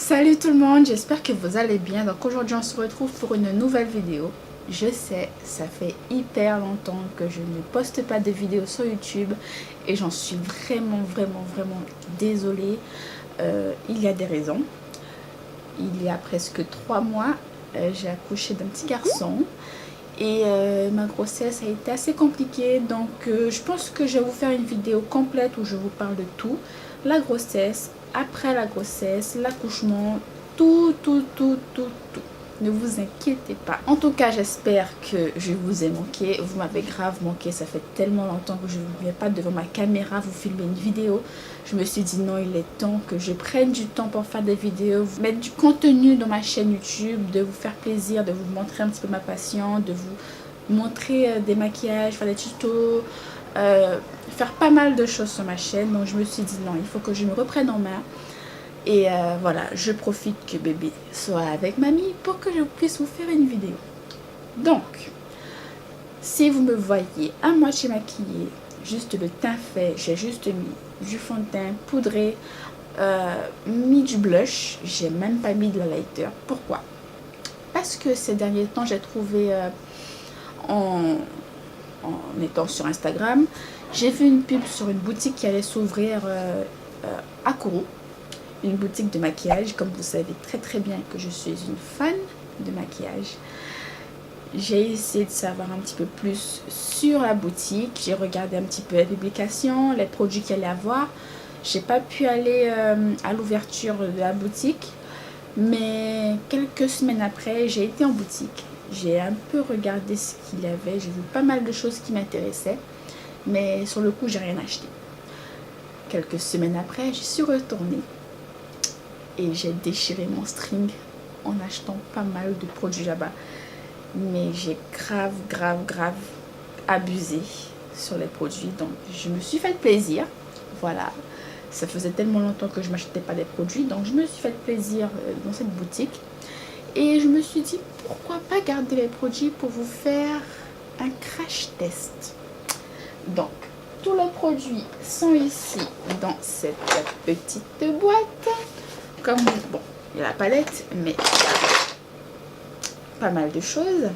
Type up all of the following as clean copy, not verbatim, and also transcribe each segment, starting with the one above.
Salut tout le monde, j'espère que vous allez bien. Donc aujourd'hui on se retrouve pour une nouvelle vidéo. Je sais, ça fait hyper longtemps que je ne poste pas de vidéos sur YouTube et j'en suis vraiment désolée. Il y a des raisons. Il y a presque 3 mois, j'ai accouché d'un petit garçon et ma grossesse a été assez compliquée. Donc je pense que je vais vous faire une vidéo complète où je vous parle de tout. La grossesse, après la grossesse, l'accouchement, tout. Ne vous inquiétez pas. En tout cas, j'espère que je vous ai manqué. Vous m'avez grave manqué. Ça fait tellement longtemps que je ne viens pas devant ma caméra vous filmer une vidéo. Je me suis dit non, il est temps que je prenne du temps pour faire des vidéos, vous mettre du contenu dans ma chaîne YouTube, de vous faire plaisir, de vous montrer un petit peu ma passion, de vous montrer des maquillages, faire des tutos, faire pas mal de choses sur ma chaîne. Donc je me suis dit non, il faut que je me reprenne en main. Et voilà, je profite que bébé soit avec mamie pour que je puisse vous faire une vidéo. Donc, si vous me voyez à moitié maquillée, juste le teint fait, j'ai juste mis du fond de teint poudré, mis du blush, j'ai même pas mis de l'highlighter. Pourquoi? Parce que ces derniers temps, j'ai trouvé en étant sur Instagram, j'ai vu une pub sur une boutique qui allait s'ouvrir à Kourou. Une boutique de maquillage. Comme vous savez très bien que je suis une fan de maquillage, j'ai essayé de savoir un petit peu plus sur la boutique. J'ai regardé un petit peu les publications, les produits qu'il allait avoir. J'ai pas pu aller à l'ouverture de la boutique, mais quelques semaines après j'ai été en boutique. J'ai un peu regardé ce qu'il y avait, j'ai vu pas mal de choses qui m'intéressaient, mais sur le coup j'ai rien acheté. Quelques semaines après, j'y suis retournée et j'ai déchiré mon string en achetant pas mal de produits là-bas. Mais j'ai grave abusé sur les produits. Donc je me suis fait plaisir. Voilà. Ça faisait tellement longtemps que je m'achetais pas des produits. Donc je me suis fait plaisir dans cette boutique. Et je me suis dit pourquoi pas garder les produits pour vous faire un crash test. Donc tous les produits sont ici dans cette petite boîte. Comme bon, il y a la palette, mais pas mal de choses.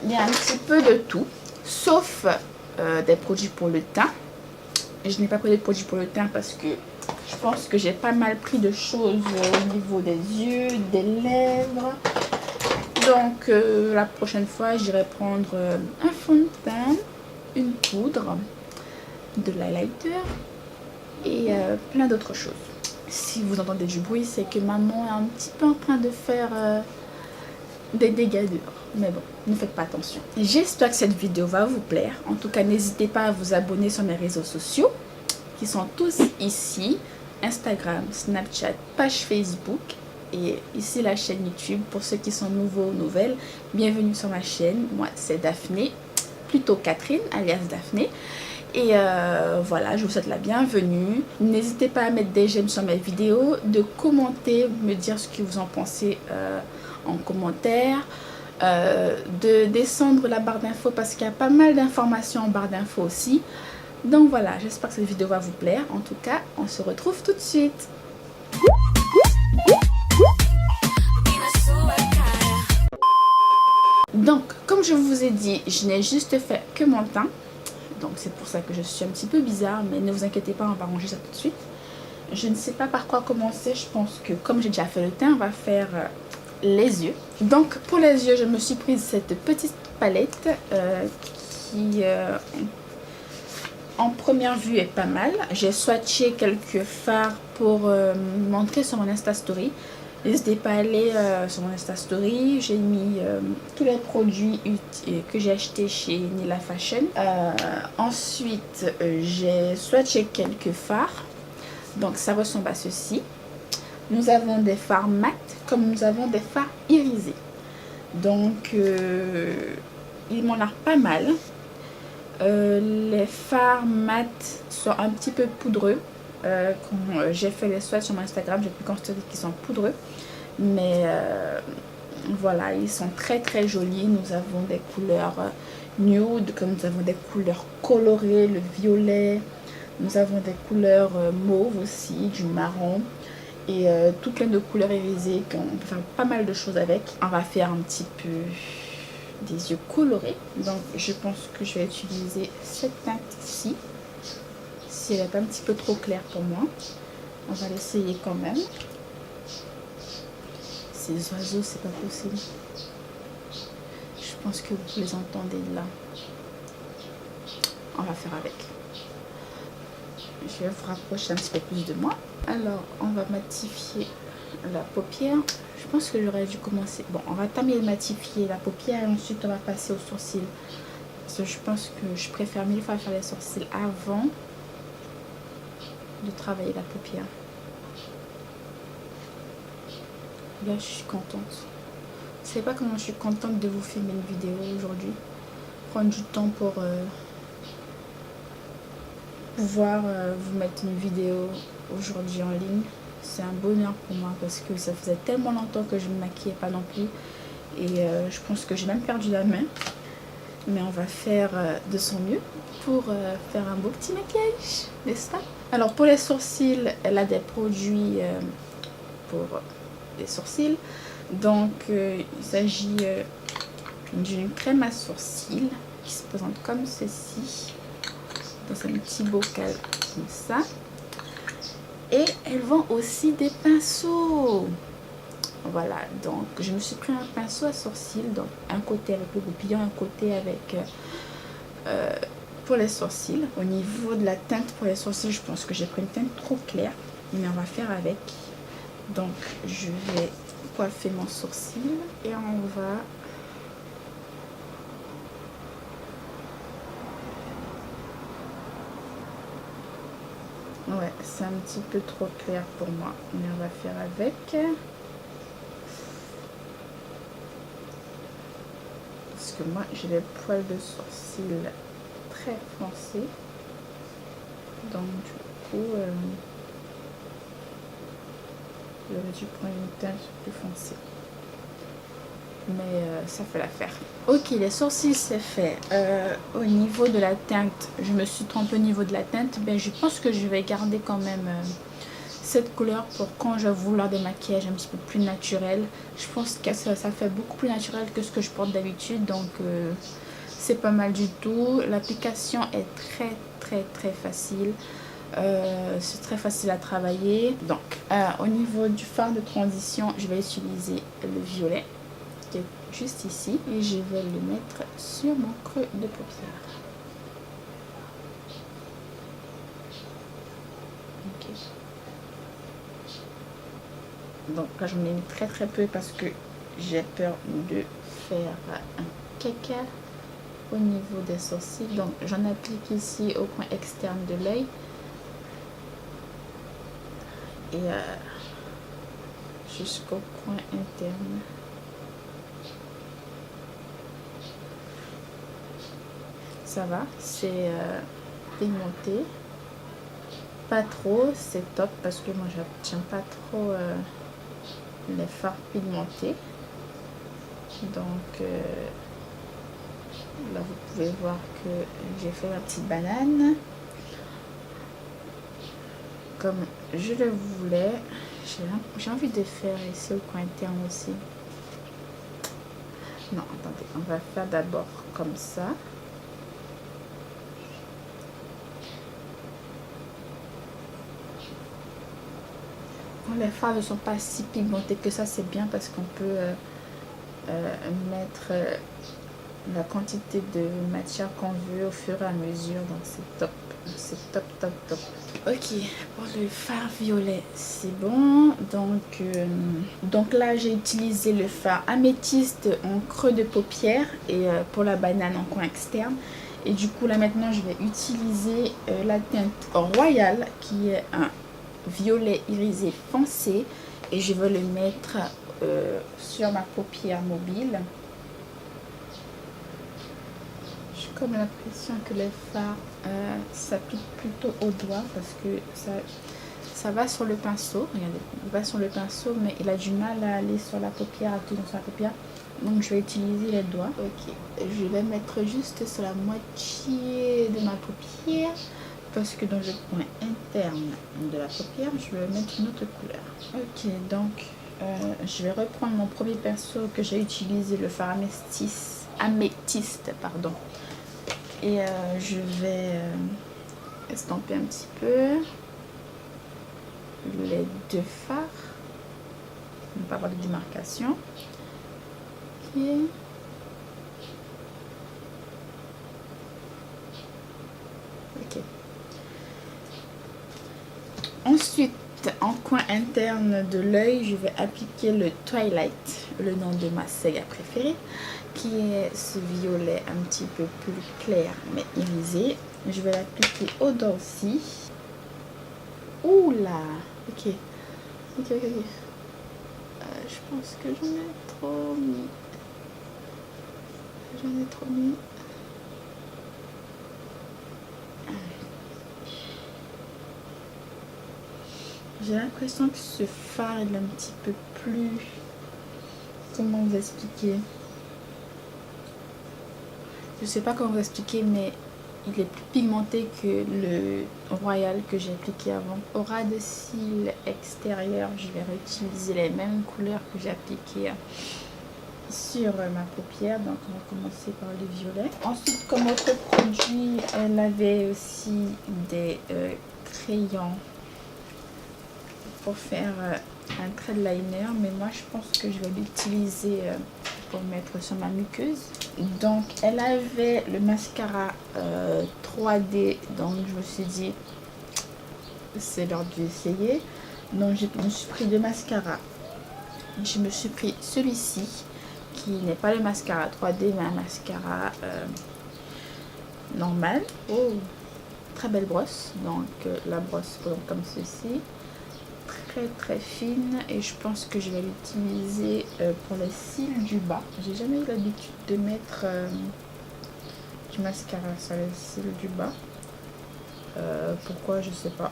Il y a un petit peu de tout, sauf des produits pour le teint. Je n'ai pas pris de produits pour le teint parce que je pense que j'ai pas mal pris de choses au niveau des yeux, des lèvres. Donc la prochaine fois, j'irai prendre un fond de teint, une poudre, de l'highlighter et plein d'autres choses. Si vous entendez du bruit, c'est que maman est un petit peu en train de faire des dégâts dehors. Mais bon, ne faites pas attention. J'espère que cette vidéo va vous plaire. En tout cas, n'hésitez pas à vous abonner sur mes réseaux sociaux, qui sont tous ici. Instagram, Snapchat, page Facebook. Et ici la chaîne YouTube. Pour ceux qui sont nouveaux ou nouvelles, bienvenue sur ma chaîne. Moi, c'est Daphné, plutôt Catherine, alias Daphné. Et voilà, je vous souhaite la bienvenue. N'hésitez pas à mettre des j'aime sur mes vidéos, de commenter, me dire ce que vous en pensez en commentaire, de descendre la barre d'infos parce qu'il y a pas mal d'informations en barre d'infos aussi. Donc voilà, j'espère que cette vidéo va vous plaire. En tout cas, on se retrouve tout de suite. Donc, comme je vous ai dit, je n'ai juste fait que mon teint. Donc c'est pour ça que je suis un petit peu bizarre, mais ne vous inquiétez pas, on va ranger ça tout de suite. Je ne sais pas par quoi commencer. Je pense que comme j'ai déjà fait le teint, on va faire les yeux. Donc pour les yeux, je me suis prise cette petite palette qui en première vue est pas mal. J'ai swatché quelques fards pour montrer sur mon Insta Story. N'hésitez pas à aller sur mon Insta Story. J'ai mis tous les produits que j'ai achetés chez Nila Fashion. Ensuite, j'ai swatché quelques fards. Donc, ça ressemble à ceci. Nous avons des fards mat comme nous avons des fards irisés. Donc, il m'en a pas mal. Les fards mat sont un petit peu poudreux. Quand j'ai fait les swatchs sur mon Instagram, j'ai pu constater qu'ils sont poudreux, mais voilà, ils sont très jolis. Nous avons des couleurs nude, comme nous avons des couleurs colorées, le violet, nous avons des couleurs mauve aussi, du marron et tout plein de couleurs irisées qu'on peut faire pas mal de choses avec. On va faire un petit peu des yeux colorés, donc je pense que je vais utiliser cette teinte ici. Si elle n'est pas un petit peu trop claire pour moi, on va l'essayer quand même. Ces oiseaux, c'est pas possible. Je pense que vous les entendez là. On va faire avec. Je vais vous rapprocher un petit peu plus de moi. Alors, on va matifier la paupière. Je pense que j'aurais dû commencer. Bon, on va terminer de matifier la paupière et ensuite on va passer aux sourcils. Parce que je pense que je préfère mille fois faire les sourcils avant de travailler la paupière. Là, je suis contente. Vous savez pas comment je suis contente de vous filmer une vidéo aujourd'hui. Prendre du temps pour pouvoir vous mettre une vidéo aujourd'hui en ligne. C'est un bonheur pour moi parce que ça faisait tellement longtemps que je ne me maquillais pas non plus. Et je pense que j'ai même perdu la main. Mais on va faire de son mieux pour faire un beau petit maquillage, n'est-ce pas? Alors pour les sourcils, elle a des produits pour les sourcils. Donc il s'agit d'une crème à sourcils qui se présente comme ceci, dans un petit bocal comme ça. Et elle vend aussi des pinceaux. Voilà, donc je me suis pris un pinceau à sourcils, donc un côté avec le goupillon, un côté avec pour les sourcils. Au niveau de la teinte pour les sourcils, je pense que j'ai pris une teinte trop claire, mais on va faire avec. Donc je vais coiffer mon sourcil et on va ouais, c'est un petit peu trop clair pour moi, mais on va faire avec. Parce que moi j'ai les poils de sourcils très foncés, donc du coup j'aurais dû prendre une teinte plus foncée, mais ça fait l'affaire. Ok, les sourcils c'est fait. Au niveau de la teinte, je me suis trompée au niveau de la teinte, ben je pense que je vais garder quand même cette couleur pour quand je vais vouloir des maquillages un petit peu plus naturels. Je pense que ça fait beaucoup plus naturel que ce que je porte d'habitude, donc c'est pas mal du tout. L'application est très facile. C'est très facile à travailler. Donc au niveau du fard de transition, je vais utiliser le violet qui est juste ici et je vais le mettre sur mon creux de paupière. Ok. Donc là, j'en ai mis très peu parce que j'ai peur de faire un caca au niveau des sourcils. Donc j'en applique ici au coin externe de l'œil et jusqu'au coin interne. Ça va, c'est pigmenté, pas trop, c'est top parce que moi j'aime pas trop les fards pigmentés. Donc là vous pouvez voir que j'ai fait la petite banane comme je le voulais. J'ai envie de faire ici au coin interne aussi. Non, attendez, on va faire d'abord comme ça. Les fards ne sont pas si pigmentés que ça, c'est bien parce qu'on peut mettre la quantité de matière qu'on veut au fur et à mesure, donc c'est top. C'est top. Ok, pour le fard violet c'est bon. Donc là j'ai utilisé le fard améthyste en creux de paupière et pour la banane en coin externe. Et du coup là maintenant je vais utiliser la teinte royale qui est un violet irisé foncé et je vais le mettre sur ma paupière mobile. J'ai comme l'impression que le fard s'applique plutôt au doigt parce que ça va sur le pinceau. Regardez, il va sur le pinceau mais il a du mal à aller sur la paupière, à tenir sur la paupière. Donc je vais utiliser les doigts. Ok, je vais mettre juste sur la moitié de ma paupière parce que dans le coin interne de la paupière, je vais mettre une autre couleur. Ok, donc je vais reprendre mon premier pinceau que j'ai utilisé, le fard améthyste, pardon. Et je vais estomper un petit peu les deux fards. Ne pas avoir de démarcation. Ok. Ok. Ensuite, en coin interne de l'œil, je vais appliquer le Twilight, le nom de ma saga préférée, qui est ce violet un petit peu plus clair mais irisé. Je vais l'appliquer au dos aussi. Ouh là. Ok. Ok. Je pense que j'en ai trop mis. J'ai l'impression que ce fard est un petit peu plus... Comment vous expliquer? Je sais pas comment vous expliquer, mais il est plus pigmenté que le Royal que j'ai appliqué avant. Au ras de cils extérieur, je vais réutiliser les mêmes couleurs que j'ai appliquées sur ma paupière. Donc on va commencer par le violet. Ensuite, comme autre produit, elle avait aussi des crayons pour faire un trait de liner, mais moi je pense que je vais l'utiliser pour mettre sur ma muqueuse. Donc elle avait le mascara 3D, donc je me suis dit c'est l'heure d'essayer. Donc je me suis pris deux mascaras. Je me suis pris celui-ci qui n'est pas le mascara 3D mais un mascara normal. Oh, très belle brosse. Donc la brosse comme ceci, très fine, et je pense que je vais l'utiliser pour les cils du bas. J'ai jamais eu l'habitude de mettre du mascara sur les cils du bas. Pourquoi, je sais pas,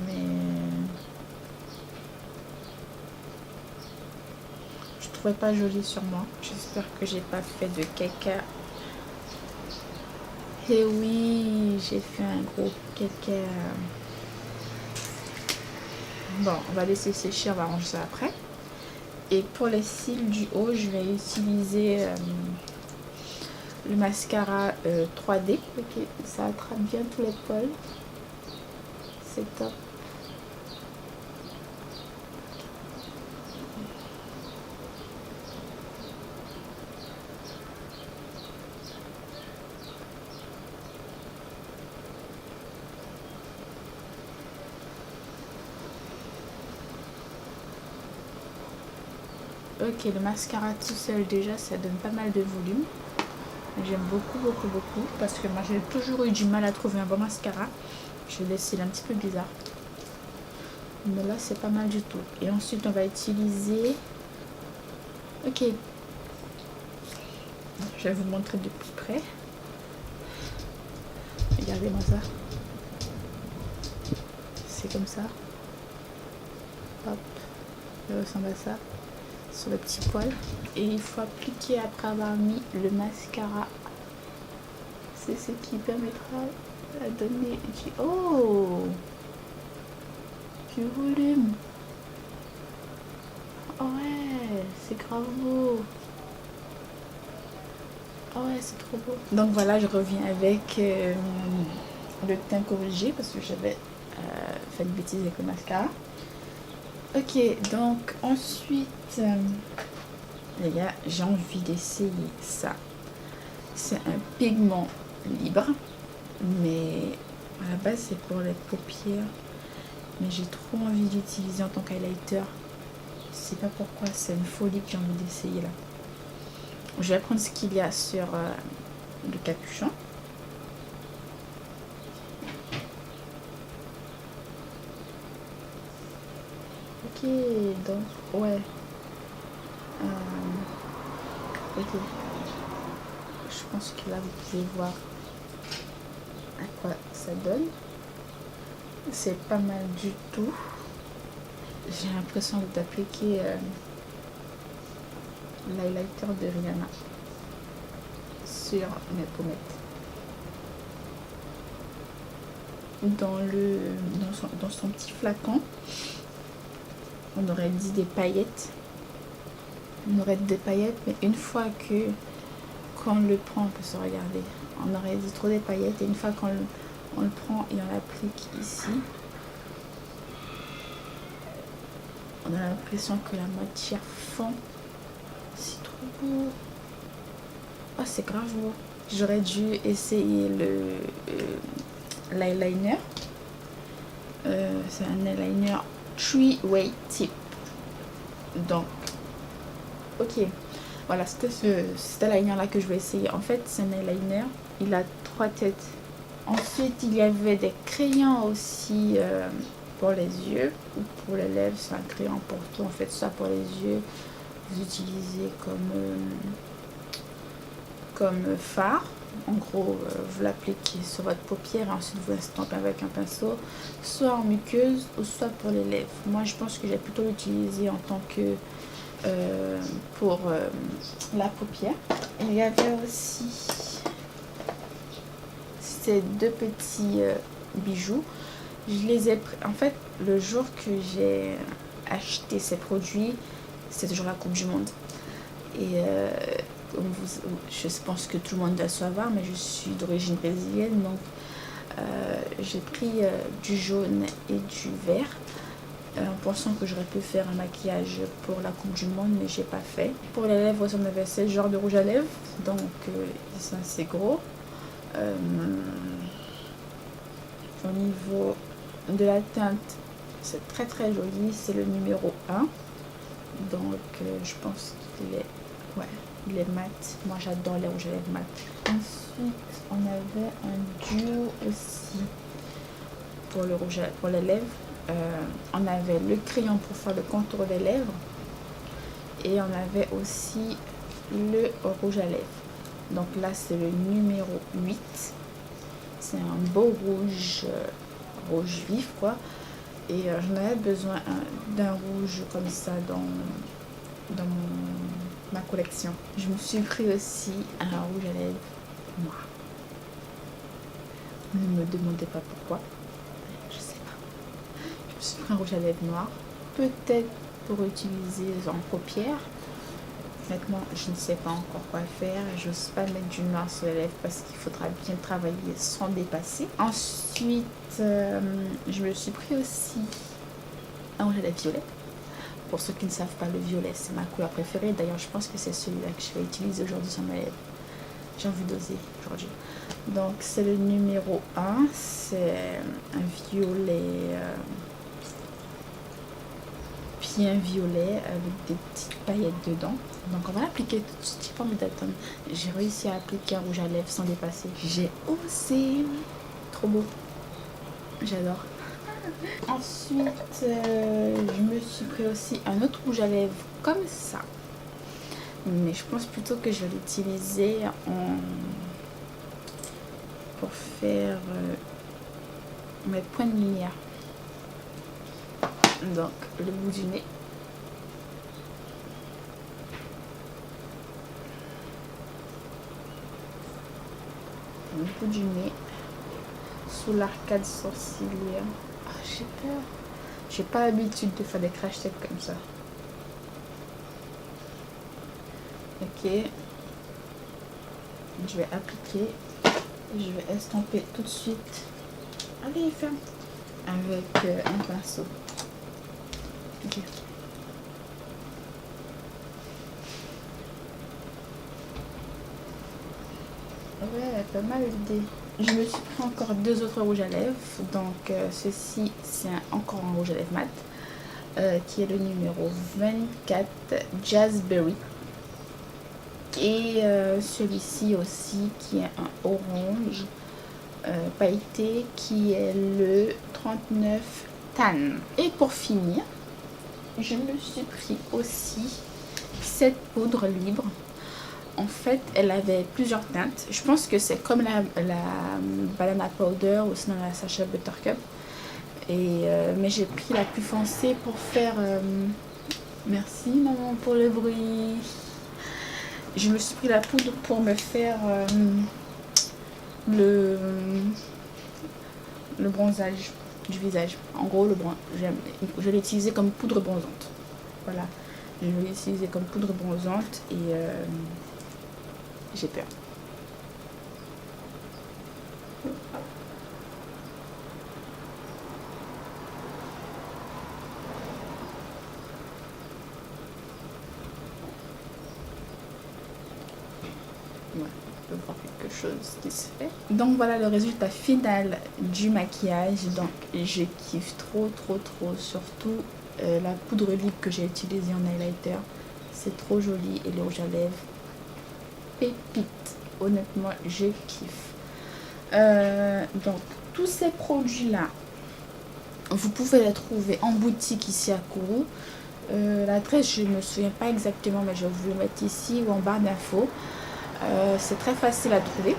mais je trouvais pas joli sur moi. J'espère que j'ai pas fait de caca. Et oui, j'ai fait un gros caca. Bon, on va laisser sécher, on va ranger ça après. Et pour les cils du haut, je vais utiliser le mascara 3D. Ok, ça attrape bien tous les poils. C'est top. Ok, le mascara tout seul déjà ça donne pas mal de volume. J'aime beaucoup parce que moi j'ai toujours eu du mal à trouver un bon mascara. Je vais laisser un petit peu bizarre, mais là c'est pas mal du tout. Et ensuite on va utiliser, ok, je vais vous montrer de plus près. Regardez-moi ça, c'est comme ça. Hop, ça ressemble à ça sur le petit poil, et il faut appliquer après avoir mis le mascara. C'est ce qui permettra de donner du volume. Oh ouais, c'est grave beau. Oh ouais, c'est trop beau. Donc voilà, je reviens avec le teint corrigé parce que j'avais fait une bêtise avec le mascara. Ok, donc ensuite, les gars, j'ai envie d'essayer ça. C'est un pigment libre, mais à la base c'est pour les paupières. Mais j'ai trop envie d'utiliser en tant qu'highlighter. Je sais pas pourquoi, c'est une folie que j'ai envie d'essayer là. Je vais prendre ce qu'il y a sur le capuchon. Ok, donc ouais. Ok. Je pense que là vous pouvez voir à quoi ça donne. C'est pas mal du tout. J'ai l'impression d'appliquer l'highlighter de Rihanna sur mes pommettes. dans son petit flacon. On aurait dit des paillettes. On aurait dit des paillettes, mais une fois qu'on le prend, on peut se regarder. On aurait dit trop des paillettes, et une fois qu'on le prend et on l'applique ici, on a l'impression que la matière fond. C'est trop beau. Oh, c'est grave beau. J'aurais dû essayer l'eyeliner. C'est un eyeliner 3-way tip. Donc, ok. Voilà, c'était cet eyeliner là que je vais essayer. En fait, c'est un eyeliner. Il a 3 têtes. Ensuite, il y avait des crayons aussi pour les yeux ou pour les lèvres. C'est un crayon pour tout. En fait, ça pour les yeux, vous utilisez comme fard. En gros, vous l'appliquez sur votre paupière et ensuite vous l'estampez avec un pinceau, soit en muqueuse ou soit pour les lèvres. Moi, je pense que j'ai plutôt l'utiliser en tant que pour la paupière. Et il y avait aussi ces 2 petits bijoux. Je les ai pris en fait le jour que j'ai acheté ces produits, c'était toujours la Coupe du Monde. Et je pense que tout le monde doit savoir, mais je suis d'origine brésilienne, donc j'ai pris du jaune et du vert en pensant que j'aurais pu faire un maquillage pour la Coupe du Monde, mais j'ai pas fait. Pour les lèvres, on avait ce genre de rouge à lèvres, donc c'est assez gros. Au niveau de la teinte, c'est très très joli, c'est le numéro 1, donc je pense qu'il est, ouais, il est mat. Moi j'adore les rouges à lèvres mat. Ensuite on avait un duo aussi pour le rouge pour les lèvres. On avait le crayon pour faire le contour des lèvres et on avait aussi le rouge à lèvres. Donc là c'est le numéro 8. C'est un beau rouge, rouge vif quoi. Et j'en avais besoin d'un rouge comme ça dans ma collection. Je me suis pris aussi un rouge à lèvres noir. Ne me demandez pas pourquoi. Je sais pas. Je me suis pris un rouge à lèvres noir. Peut-être pour utiliser en paupières. Maintenant, je ne sais pas encore quoi faire. J'ose pas mettre du noir sur les lèvres parce qu'il faudra bien travailler sans dépasser. Ensuite, je me suis pris aussi un rouge à lèvres violet. Pour ceux qui ne savent pas, le violet, c'est ma couleur préférée. D'ailleurs, je pense que c'est celui-là que je vais utiliser aujourd'hui sur mes lèvres. J'ai envie d'oser aujourd'hui. Donc, c'est le numéro 1. C'est un violet... bien violet avec des petites paillettes dedans. Donc on va l'appliquer tout de suite. J'ai pas envie d'attendre. J'ai réussi à appliquer un rouge à lèvres sans dépasser. J'ai osé. Trop beau. J'adore. Ensuite je me suis pris aussi un autre rouge à lèvres comme ça, mais je pense plutôt que je vais l'utiliser pour faire mes points de lumière. Donc le bout du nez. Le bout du nez. Sous l'arcade sourcilière. Ah, j'ai peur. J'ai pas l'habitude de faire des crash têtes comme ça. Ok. Je vais appliquer. Et je vais estomper tout de suite. Allez, ferme. Avec un pinceau. Ok. Ouais, pas mal l'idée. Je me suis pris encore 2 autres rouges à lèvres. Donc ceci c'est encore un rouge à lèvres mat qui est le numéro 24 Jazzberry. Et celui-ci aussi qui est un orange pailleté qui est le 39 Tan. Et pour finir, je me suis pris aussi cette poudre libre. En fait, elle avait plusieurs teintes. Je pense que c'est comme la Banana Powder ou sinon la Sacha Buttercup. Mais j'ai pris la plus foncée pour faire... Merci maman pour le bruit. Je me suis pris la poudre pour me faire le bronzage du visage. En gros, je l'ai utilisé comme poudre bronzante. Voilà, je l'ai utilisé comme poudre bronzante et j'ai peur. Voilà, on peut voir quelque chose qui se fait. Donc voilà le résultat final du maquillage. Donc je kiffe trop, surtout la poudre libre que j'ai utilisée en highlighter. C'est trop joli et le rouge à lèvres pépite. Honnêtement, je kiffe. Donc tous ces produits là, vous pouvez les trouver en boutique ici à Kourou. L'adresse je ne me souviens pas exactement, mais je vais vous le mettre ici ou en barre d'infos. C'est très facile à trouver.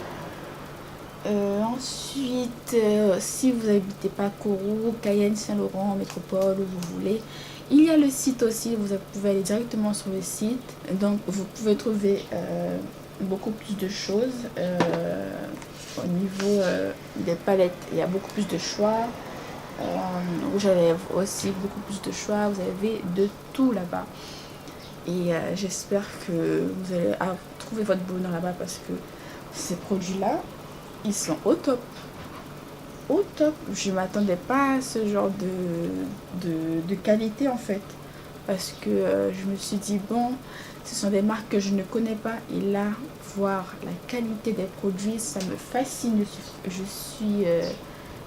Ensuite, si vous n'habitez pas Kourou, Cayenne, Saint-Laurent, Métropole, où vous voulez, il y a le site aussi. Vous pouvez aller directement sur le site. Donc vous pouvez trouver beaucoup plus de choses. Au niveau des palettes, il y a beaucoup plus de choix. Rouge à lèvres aussi, beaucoup plus de choix. Vous avez de tout là-bas. Et j'espère que vous allez trouver votre bonheur là-bas parce que ces produits-là, ils sont au top. Au top. Je ne m'attendais pas à ce genre de qualité en fait. Parce que je me suis dit, bon, ce sont des marques que je ne connais pas. Et là, voir la qualité des produits, ça me fascine. Je suis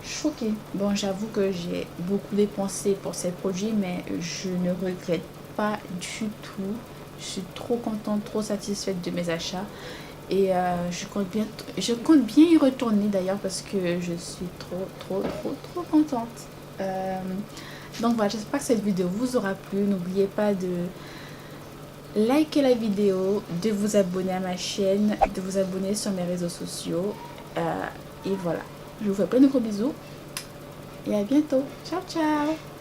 choquée. Bon, j'avoue que j'ai beaucoup dépensé pour ces produits, mais je ne regrette pas du tout. Je suis trop contente, trop satisfaite de mes achats. Et je compte bien y retourner d'ailleurs parce que je suis trop contente. Donc voilà, j'espère que cette vidéo vous aura plu. N'oubliez pas de liker la vidéo, de vous abonner à ma chaîne, de vous abonner sur mes réseaux sociaux. Et voilà, je vous fais plein de gros bisous et à bientôt. Ciao ciao.